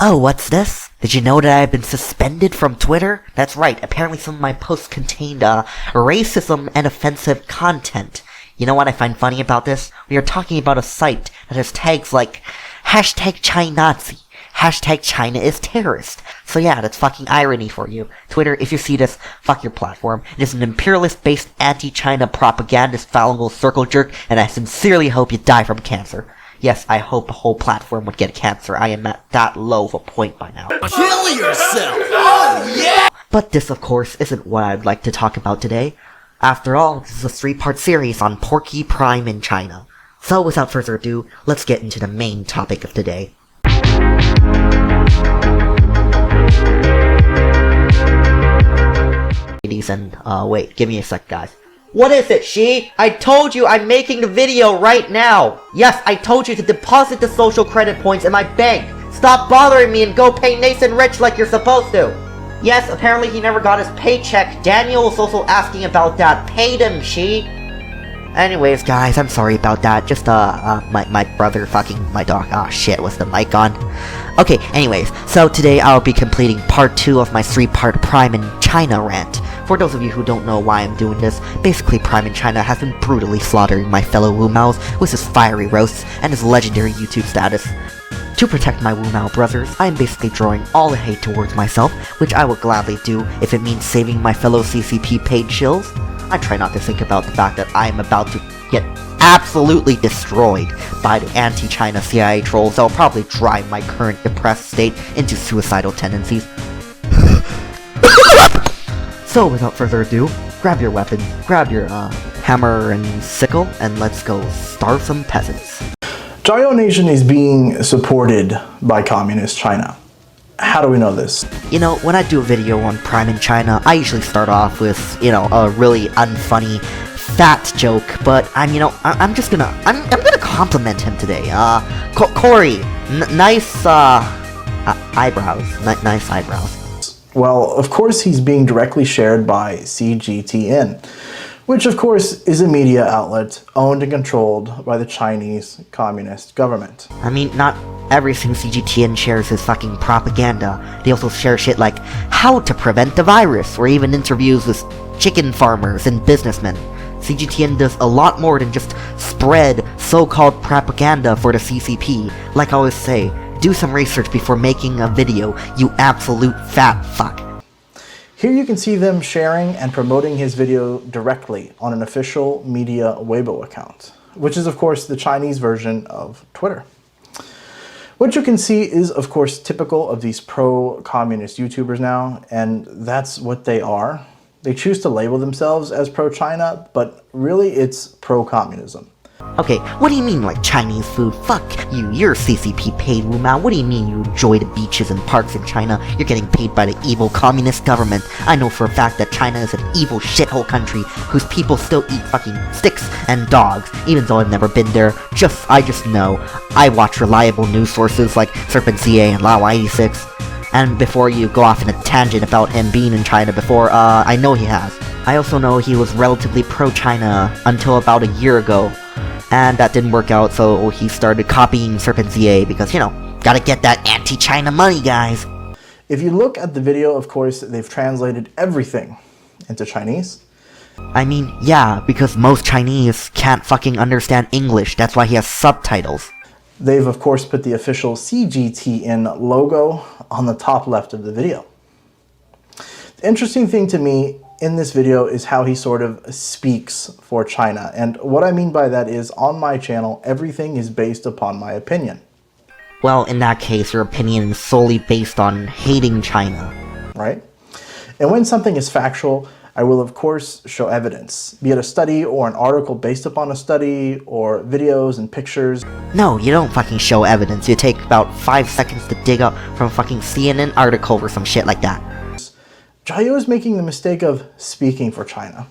Oh, what's this? Did you know that I have been suspended from Twitter? That's right, apparently some of my posts contained, racism and offensive content. You know what I find funny about this? We are talking about a site that has tags like, #ChinaNazi, #ChinaIsTerrorist. So yeah, that's fucking irony for you. Twitter, if you see this, fuck your platform. It is an imperialist-based anti-China propagandist fallible circle jerk, and I sincerely hope you die from cancer. Yes, I hope the whole platform would get cancer. I am at that low of a point by now. Kill yourself! Oh, yeah! But this, of course, isn't what I'd like to talk about today. After all, this is a 3-part series on Porky Prime in China. So without further ado, let's get into the main topic of today. Ladies and, wait, give me a sec, guys. What is it, She? I told you I'm making the video right now! Yes, I told you to deposit the social credit points in my bank! Stop bothering me and go pay Nathan Rich like you're supposed to! Yes, apparently he never got his paycheck. Daniel was also asking about that. Paid him, She! Anyways, guys, I'm sorry about that. Just, my brother fucking my dog. Ah, shit, was the mic on? Okay, anyways, so today I'll be completing part 2 of my 3-part Prime in China rant. For those of you who don't know why I'm doing this, basically Prime in China has been brutally slaughtering my fellow Wumaos with his fiery roasts and his legendary YouTube status. To protect my Wumao brothers, I am basically drawing all the hate towards myself, which I will gladly do if it means saving my fellow CCP paid shills. I try not to think about the fact that I am about to get absolutely destroyed by the anti-China CIA trolls that will probably drive my current depressed state into suicidal tendencies. So without further ado, grab your weapon, grab your hammer and sickle, and let's go starve some peasants. Jayoe Nation is being supported by Communist China. How do we know this? You know, when I do a video on Prime in China, I usually start off with, you know, a really unfunny, fat joke, but I'm gonna compliment him today. Corey, nice, eyebrows. Nice eyebrows. Well, of course he's being directly shared by CGTN, which of course is a media outlet owned and controlled by the Chinese Communist government. I mean, not everything CGTN shares is fucking propaganda. They also share shit like how to prevent the virus, or even interviews with chicken farmers and businessmen. CGTN does a lot more than just spread so-called propaganda for the CCP. Like I always say, do some research before making a video, you absolute fat fuck. Here you can see them sharing and promoting his video directly on an official media Weibo account, which is of course the Chinese version of Twitter. What you can see is of course typical of these pro-communist YouTubers now, and that's what they are. They choose to label themselves as pro-China, but really it's pro-communism. Okay, what do you mean like Chinese food? Fuck you, you're CCP paid Wumao. What do you mean you enjoy the beaches and parks in China? You're getting paid by the evil communist government. I know for a fact that China is an evil shithole country whose people still eat fucking sticks and dogs, even though I've never been there. I just know. I watch reliable news sources like Serpent.ca and Lao86. And before you go off in a tangent about him being in China before, I know he has. I also know he was relatively pro-China until about a year ago. And that didn't work out, so he started copying Serpent.ca because, you know, gotta get that anti-China money, guys. If you look at the video, of course, they've translated everything into Chinese. I mean, yeah, because most Chinese can't fucking understand English. That's why he has subtitles. They've, of course, put the official CGTN logo on the top left of the video. The interesting thing to me in this video is how he sort of speaks for China. And what I mean by that is, on my channel, everything is based upon my opinion. Well, in that case, your opinion is solely based on hating China. Right? And when something is factual, I will of course show evidence, be it a study or an article based upon a study, or videos and pictures. No, you don't fucking show evidence. You take about 5 seconds to dig up from a fucking CNN article or some shit like that. Jayoe is making the mistake of speaking for China.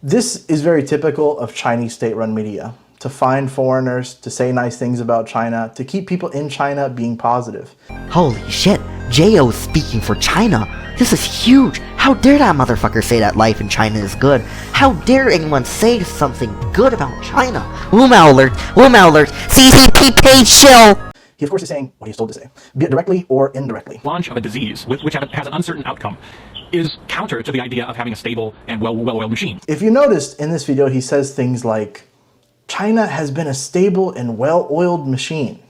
This is very typical of Chinese state-run media, to find foreigners, to say nice things about China, to keep people in China being positive. Holy shit, Jayoe is speaking for China. This is huge. How dare that motherfucker say that life in China is good? How dare anyone say something good about China? Wumao alert, CCP page shill! he of course is saying what he's told to say, be it directly or indirectly. Launch of a disease which has an uncertain outcome is counter to the idea of having a stable and well-oiled machine. If you noticed in this video, he says things like, China has been a stable and well-oiled machine.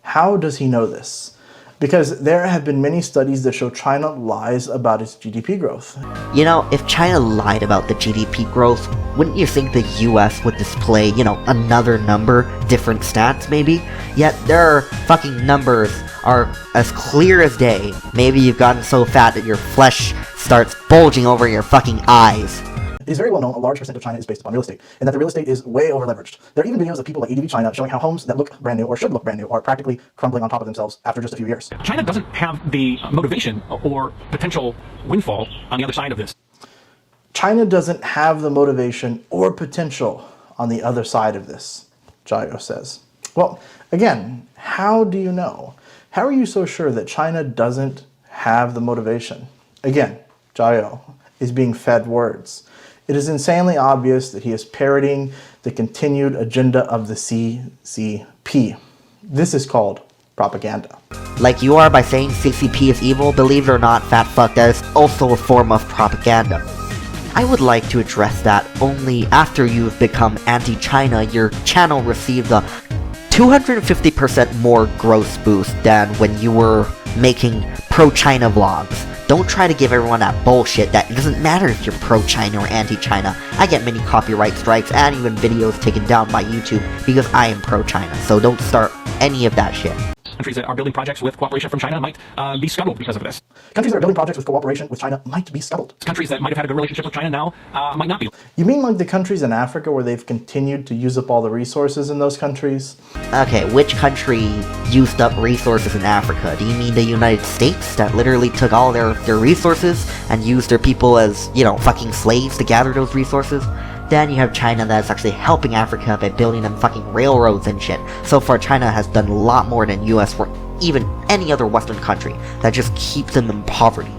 How does he know this? Because there have been many studies that show China lies about its GDP growth. You know, if China lied about the GDP growth, wouldn't you think the US would display, you know, another number, different stats maybe? Yet their fucking numbers are as clear as day. Maybe you've gotten so fat that your flesh starts bulging over your fucking eyes. It is very well known a large percent of China is based upon real estate, and that the real estate is way over leveraged. There are even videos of people like EDV China showing how homes that look brand new or should look brand new are practically crumbling on top of themselves after just a few years. China doesn't have the motivation or potential windfall on the other side of this. China doesn't have the motivation or potential on the other side of this, Jayoe says. Well, again, how do you know? How are you so sure that China doesn't have the motivation? Again, Jayoe is being fed words. It is insanely obvious that he is parroting the continued agenda of the CCP. This is called propaganda. Like you are by saying CCP is evil, believe it or not, fat fuck, that is also a form of propaganda. I would like to address that only after you've become anti-China, your channel received a 250% more gross boost than when you were making pro-China vlogs. Don't try to give everyone that bullshit that it doesn't matter if you're pro-China or anti-China. I get many copyright strikes and even videos taken down by YouTube because I am pro-China, so don't start any of that shit. Countries that are building projects with cooperation from China might be scuttled because of this. Countries that are building projects with cooperation with China might be scuttled. Countries that might have had a good relationship with China now might not be. You mean like the countries in Africa where they've continued to use up all the resources in those countries? Okay, which country used up resources in Africa? Do you mean the United States that literally took all their resources and used their people as, you know, fucking slaves to gather those resources? Then you have China that's actually helping Africa by building them fucking railroads and shit. So far, China has done a lot more than US or even any other Western country that just keeps them in poverty.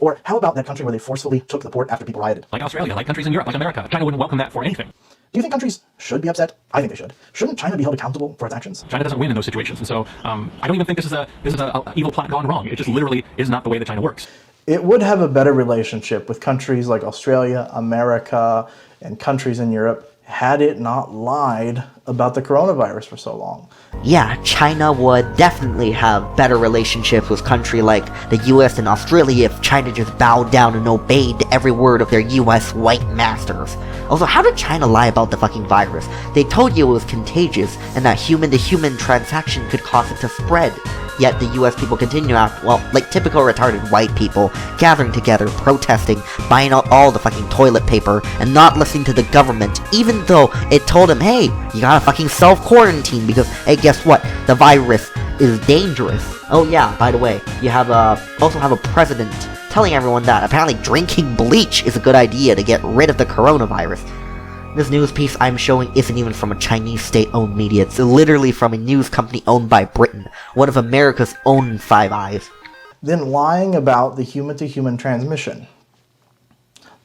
Or how about that country where they forcefully took the port after people rioted? Like Australia, like countries in Europe, like America. China wouldn't welcome that for anything. Do you think countries should be upset? I think they should. Shouldn't China be held accountable for its actions? China doesn't win in those situations, and so I don't even think this is a evil plot gone wrong. It just literally is not the way that China works. It would have a better relationship with countries like Australia, America, and countries in Europe had it not lied about the coronavirus for so long. Yeah, China would definitely have better relationships with countries like the US and Australia if China just bowed down and obeyed every word of their US white masters. Also, how did China lie about the fucking virus? They told you it was contagious and that human-to-human transaction could cause it to spread. Yet the US people continue to act, well, like typical retarded white people, gathering together, protesting, buying out all the fucking toilet paper, and not listening to the government, even though it told them, hey, you gotta fucking self-quarantine because, hey, guess what? The virus is dangerous. Oh yeah, by the way, you have also have a president telling everyone that apparently drinking bleach is a good idea to get rid of the coronavirus. This news piece I'm showing isn't even from a Chinese state-owned media, it's literally from a news company owned by Britain, one of America's own Five Eyes. Then lying about the human-to-human transmission.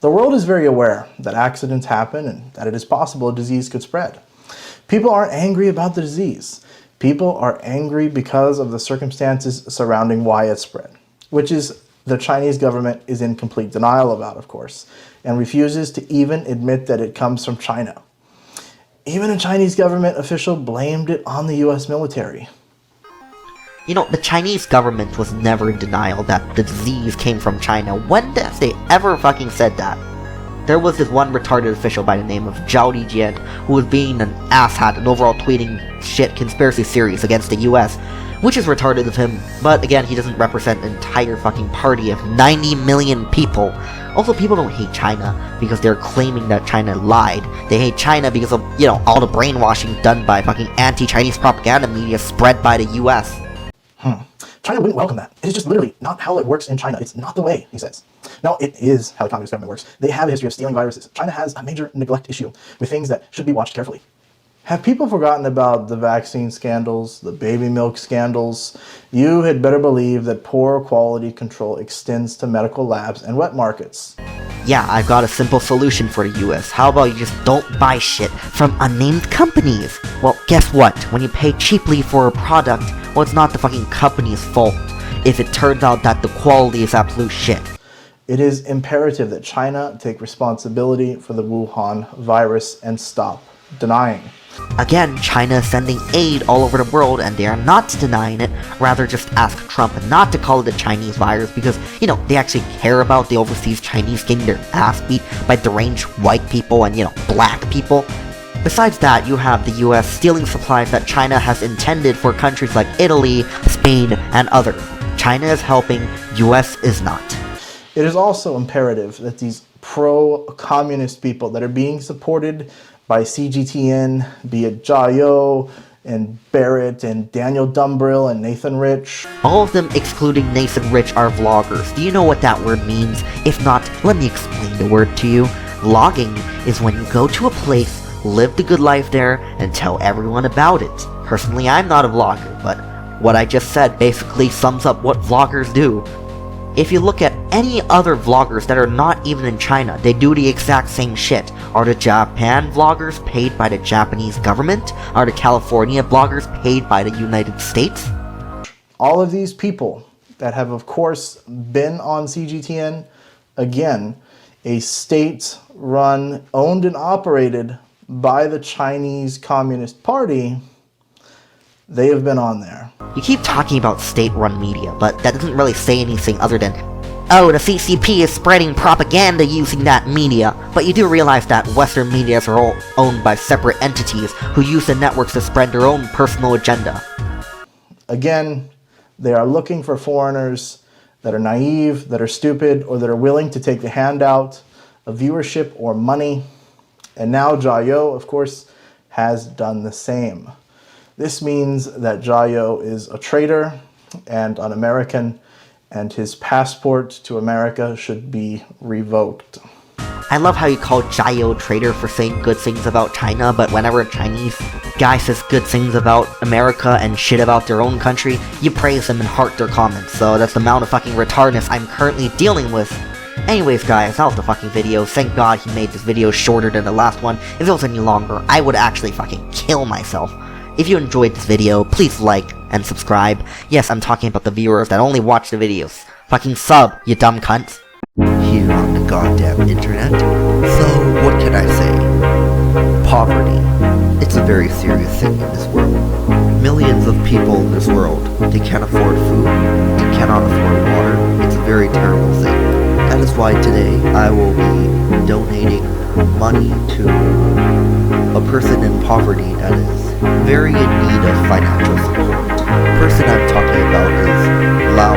The world is very aware that accidents happen and that it is possible a disease could spread. People aren't angry about the disease. People are angry because of the circumstances surrounding why it spread, which is the Chinese government is in complete denial about, of course, and refuses to even admit that it comes from China. Even a Chinese government official blamed it on the US military. You know, the Chinese government was never in denial that the disease came from China. When have they ever fucking said that? There was this one retarded official by the name of Zhao Lijian who was being an asshat and overall tweeting shit conspiracy theories against the US, which is retarded of him, but again, he doesn't represent an entire fucking party of 90 million people. Also, people don't hate China because they're claiming that China lied. They hate China because of, you know, all the brainwashing done by fucking anti-Chinese propaganda media spread by the US. China wouldn't welcome that. It's just literally not how it works in China. It's not the way, he says. No, it is how the communist government works. They have a history of stealing viruses. China has a major neglect issue with things that should be watched carefully. Have people forgotten about the vaccine scandals, the baby milk scandals? You had better believe that poor quality control extends to medical labs and wet markets. Yeah, I've got a simple solution for the US. How about you just don't buy shit from unnamed companies? Well, guess what? When you pay cheaply for a product, well, it's not the fucking company's fault if it turns out that the quality is absolute shit. It is imperative that China take responsibility for the Wuhan virus and stop denying. Again, China is sending aid all over the world and they are not denying it. Rather, just ask Trump not to call it the Chinese virus because, they actually care about the overseas Chinese getting their ass beat by deranged white people and, black people. Besides that, you have the US stealing supplies that China has intended for countries like Italy, Spain, and others. China is helping, US is not. It is also imperative that these pro-communist people that are being supported by CGTN, be it Jayoe and Barrett and Daniel Dumbrill and Nathan Rich. All of them excluding Nathan Rich are vloggers. Do you know what that word means? If not, let me explain the word to you. Vlogging is when you go to a place, live the good life there, and tell everyone about it. Personally, I'm not a vlogger, but what I just said basically sums up what vloggers do. If you look at any other vloggers that are not even in China, they do the exact same shit. Are the Japan vloggers paid by the Japanese government? Are the California bloggers paid by the United States? All of these people that have, of course, been on CGTN, again, a state-run, owned and operated by the Chinese Communist Party, they have been on there. You keep talking about state-run media, but that doesn't really say anything other than, oh, the CCP is spreading propaganda using that media. But you do realize that Western medias are all owned by separate entities who use the networks to spread their own personal agenda. Again, they are looking for foreigners that are naive, that are stupid, or that are willing to take the handout of viewership or money. And now Jayoe, of course, has done the same. This means that Jayoe is a traitor and un-American, and his passport to America should be revoked. I love how you call Jayoe a traitor for saying good things about China, but whenever a Chinese guy says good things about America and shit about their own country, you praise them and heart their comments. So that's the amount of fucking retardness I'm currently dealing with. Anyways guys, that was the fucking video. Thank God he made this video shorter than the last one. If it was any longer, I would actually fucking kill myself. If you enjoyed this video, please like and subscribe. Yes, I'm talking about the viewers that only watch the videos. Fucking sub, you dumb cunts. Here on the goddamn internet. So, what can I say? Poverty. It's a very serious thing in this world. Millions of people in this world, they can't afford food, they cannot afford water. It's a very terrible thing. That is why today I will be donating money to a person in poverty that is very in need of financial support. The person I'm talking about is Lao